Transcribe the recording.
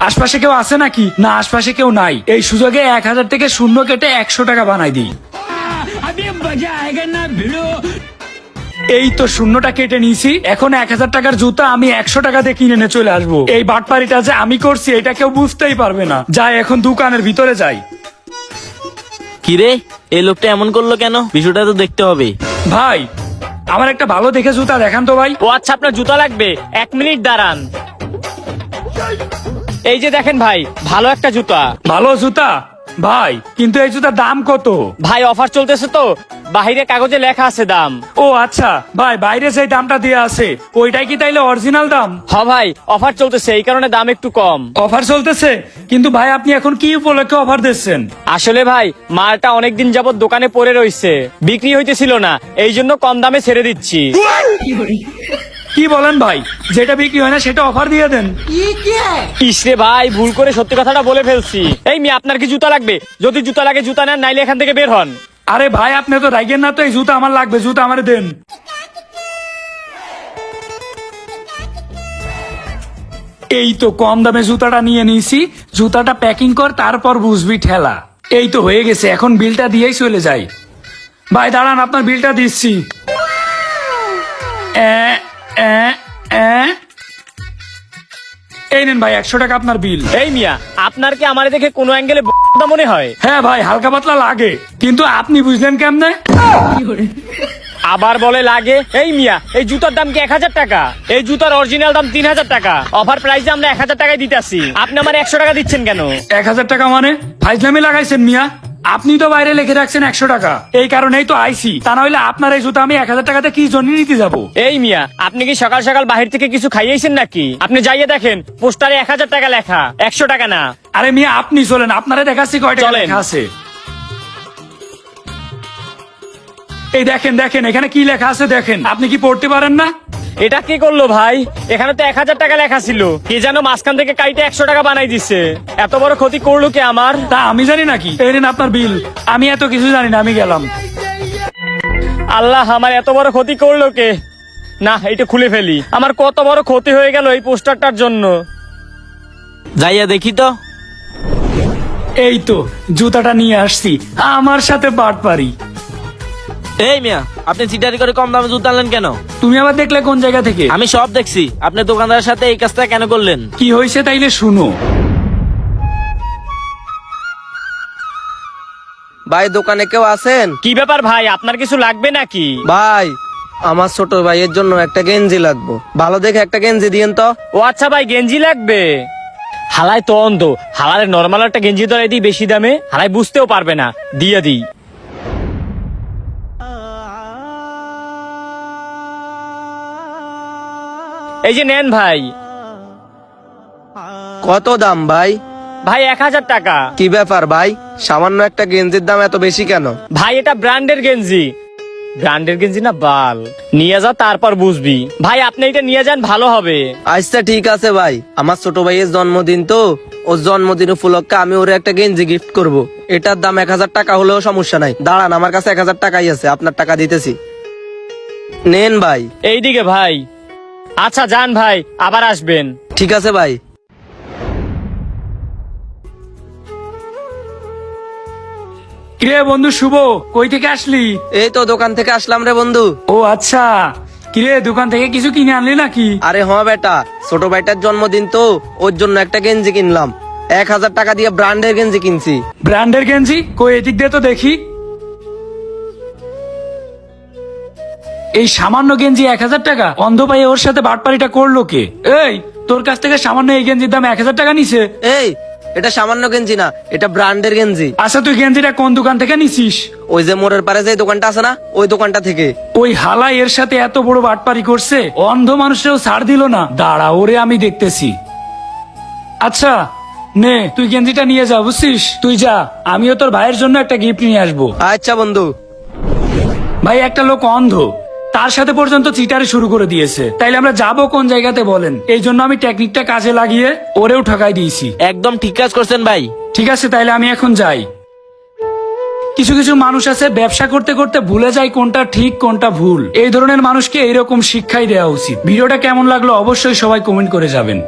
আশপাশে কেউ আছে নাকি? না, আশপাশে কেউ নাই। এই সুযোগে 1000 থেকে শূন্য কেটে 100 টাকা বানাই দিই। এই তো শূন্যটা কেটে নিয়েছি। এখন 1000 টাকার জুতা আমি 100 টাকা দিয়ে কিনে নিয়ে চলে আসবো। এই বাটপারিটা যে আমি করছি এটা কেউ বুঝতেই পারবে না। যাই এখন দোকানের ভিতরে যাই। কিরে, এই লোকটা এমন করলো কেন? বিষয়টা তো দেখতে হবে। ভাই, আমার একটা ভালো দেখে জুতা দেখান তো ভাই। ও আচ্ছা, আপনার জুতা লাগবে? 1 মিনিট দাঁড়ান। এই যে দেখেন ভাই, ভালো একটা জুতা। ভালো জুতা ভাই, কিন্তু এই জুতার দাম কত? ভাই অফার চলতেছে তো, বাহিরে কাগজে লেখা আছে দাম। ও আচ্ছা ভাই, বাইরে যে দামটা দিয়ে আছে ওইটাই কি তাইলে অরিজিনাল দাম? হ ভাই, অফার চলতেছে, এই কারণে দাম একটু কম। অফার চলতেছে? কিন্তু ভাই আপনি এখন কি উপলক্ষে অফার দিচ্ছেন? আসলে ভাই, মালটা অনেকদিন যাবত দোকানে পড়ে রইছে, বিক্রি হইতেছিল না, এই জন্য কম দামে ছেড়ে দিচ্ছি। কি বলেন ভাই? যেটা বিক্রি হয় না সেটা অফার দিয়ে দেন। ইসরে ভাই, ভুল করে সত্যি কথাটা বলে ফেলছি। এই মেয়ে, আপনার কি জুতা লাগবে? যদি জুতা লাগে জুতা নেন, নাইলে এখান থেকে বের হন। আরে ভাই, আপনি তো রাইগেন না তো? এই জুতা আমার লাগবে, জুতা আমার দেন। এই তো কম দামে জুতাটা নিয়ে নিয়েছি। জুতাটা প্যাকিং কর, তারপর বুঝবি ঠেলা। এই তো হয়ে গেছে, এখন বিলটা দিয়েই চলে যাই। ভাই দাঁড়ান, আপনার বিলটা দিচ্ছি। এই নেন ভাই, 100 টাকা আপনার বিল। এই মিয়া, আপনার কি আমার দেখে কোনো অ্যাঙ্গেলে মনে হয়? হ্যাঁ ভাই, হালকা পাতলা লাগে, কিন্তু আপনি বুঝলেন কেমনে? আবার বলে লাগে। এই মিয়া, এই জুতার দাম কি 1000 টাকা? এই জুতার অরিজিনাল দাম 3000 টাকা। অফার প্রাইসে আমরা 1000 টাকায় দিতেছি, আপনি আমার 100 টাকা দিচ্ছেন কেন? 1000 টাকা মানে? ফাইজলামি লাগাইছেন মিয়া। আপনি তো বাইরে লিখে রাখছেন 100 টাকা, এই কারণেই তো আইসি। তা না হইলে আপনার এই জুতা আমি 1000 টাকাতে কি জন্য নিতে যাবো? এই মিয়া, আপনি কি সকাল সকাল বাহির থেকে কিছু খাইয়েছেন নাকি? আপনি যাইয়ে দেখেন, পোস্টারে 1000 টাকা লেখা, 100 টাকা না। আরে মিয়া, আপনি চলেন, আপনারে দেখাচ্ছি কয়টা চলেন। লেখা আছে। এই দেখেন দেখেন, এখানে কি লেখা আছে দেখেন। আপনি কি পড়তে পারেন না? এটা কি করলো ভাই? এখানে তো 1000 টাকা লেখা ছিল, কে যেন মাঝখান থেকে কাইটে 100 টাকা বানাই দিচ্ছে। এত বড় ক্ষতি করলো কে আমার? তা আমি জানি নাকি? এই নেন আপনার বিল। আমি এত কিছু জানি না, আমি গেলাম। আল্লাহ, আমার এত বড় ক্ষতি করলো কে? না, এটা খুলে ফেলি। আমার কত বড় ক্ষতি হয়ে গেল এই পোস্টারটার জন্য। যাইয়া দেখি তো। এই তো জুতাটা নিয়ে আসছি, আমার সাথে বাটপারি। এই মিয়া, আপনি চিটারি করে কম দামে জুতা আনলেন কেন? তুমি আবার দেখলে কোন জায়গা থেকে? আমি সব দেখছি। আপনি দোকানদারের সাথে এই কাজটা কেন করলেন? কি হয়েছে তাইলে শুনো। ভাই, দোকানে কেউ আছেন? কি ব্যাপার ভাই, আপনার কিছু লাগবে নাকি? ভাই, আমার ছোট ভাইয়ের জন্য একটা গেঞ্জি লাগবে, ভালো দেখে একটা গেঞ্জি দিয়েন তো। ও আচ্ছা ভাই, গেঞ্জি লাগবে? হালাই তো অন্ধ, হালারে নর্মাল একটা গেঞ্জি ধরে দিই বেশি দামে, হালাই বুঝতেও পারবে না, দিয়ে দিই। এই যে নেন ভাই। কত দাম ভাই? ভাই 1000 টাকা। কি ব্যাপার ভাই, সামান্য একটা গেঞ্জির দাম এত বেশি কেন? ভাই এটা ব্র্যান্ডের গেঞ্জি। ব্র্যান্ডের গেঞ্জি না বাল, নিয়ে যা তারপর বুঝবি। ভাই আপনি এটা নিয়ে যান, ভালো হবে। আচ্ছা ঠিক আছে ভাই, আমার ছোট ভাইয়ের জন্মদিন তো, ওর জন্মদিন উপলক্ষে আমি ওরে একটা গেঞ্জি গিফট করব। এটার দাম 1000 টাকা হলেও সমস্যা নাই। দাঁড়ান, আমার কাছে 1000 টাকাই আছে, আপনার টাকা দিতেছি। নেন ভাই। এইদিকে ভাই। আচ্ছা যান ভাই, আবার আসবেন। ঠিক আছে ভাই। কিরে বন্ধু শুভ, কই থেকে আসলি? এই তো দোকান থেকে আসলাম রে বন্ধু। ও আচ্ছা, কিরে দোকান থেকে কিছু কিনে আনলি নাকি? আরে হ্যাঁ বেটা, ছোট ভাইটার জন্মদিন তো, ওর জন্য একটা গেঞ্জি কিনলাম। 1000 টাকা দিয়ে ব্র্যান্ডের গেঞ্জি কিনছি। ব্র্যান্ডের গেঞ্জি? কই এদিক দিয়ে তো দেখি। এই সামান্য গেঞ্জি 1000 টাকা? অন্ধ ভাই ওর সাথে বাটপারিটা করলো কে? এই, তোর কাছ থেকে সামান্য এই গেঞ্জির দাম 1000 টাকা নিছে? এই, এটা সামান্য গেঞ্জি না, এটা ব্র্যান্ডের গেঞ্জি। আচ্ছা, তুই গেঞ্জিটা কোন দোকান থেকে নিছিস? ওই যে মোড়ের পারে যে দোকানটা আছে না, ওই দোকানটা থেকে। ওই হালা এর সাথে এত বড় বাটপারি করছে, অন্ধ মানুষেও ছাড় দিল না। দাঁড়া, ওরে আমি দেখতেছি। আচ্ছা নে, তুই গেঞ্জিটা নিয়ে যা, বুঝছিস? তুই যা, আমিও তোর ভাইয়ের জন্য একটা গিফট নিয়ে আসবো। আচ্ছা বন্ধু। ভাই একটা লোক অন্ধ, তার সাথে পর্যন্ত চিটারি শুরু করে দিয়েছে, তাইলে আমরা যাবো কোন জায়গাতে বলেন? এই জন্য আমি টেকনিকটা কাজে লাগিয়ে ওরেও ঠকাই দিয়েছি। একদম ঠিক কাজ করছেন ভাই। ঠিক আছে, তাইলে আমি এখন যাই। কিছু কিছু মানুষ আছে ব্যবসা করতে করতে ভুলে যায় কোনটা ঠিক কোনটা ভুল। এই ধরনের মানুষকে এইরকম শিক্ষাই দেওয়া উচিত। ভিডিওটা কেমন লাগলো অবশ্যই সবাই কমেন্ট করে যাবেন।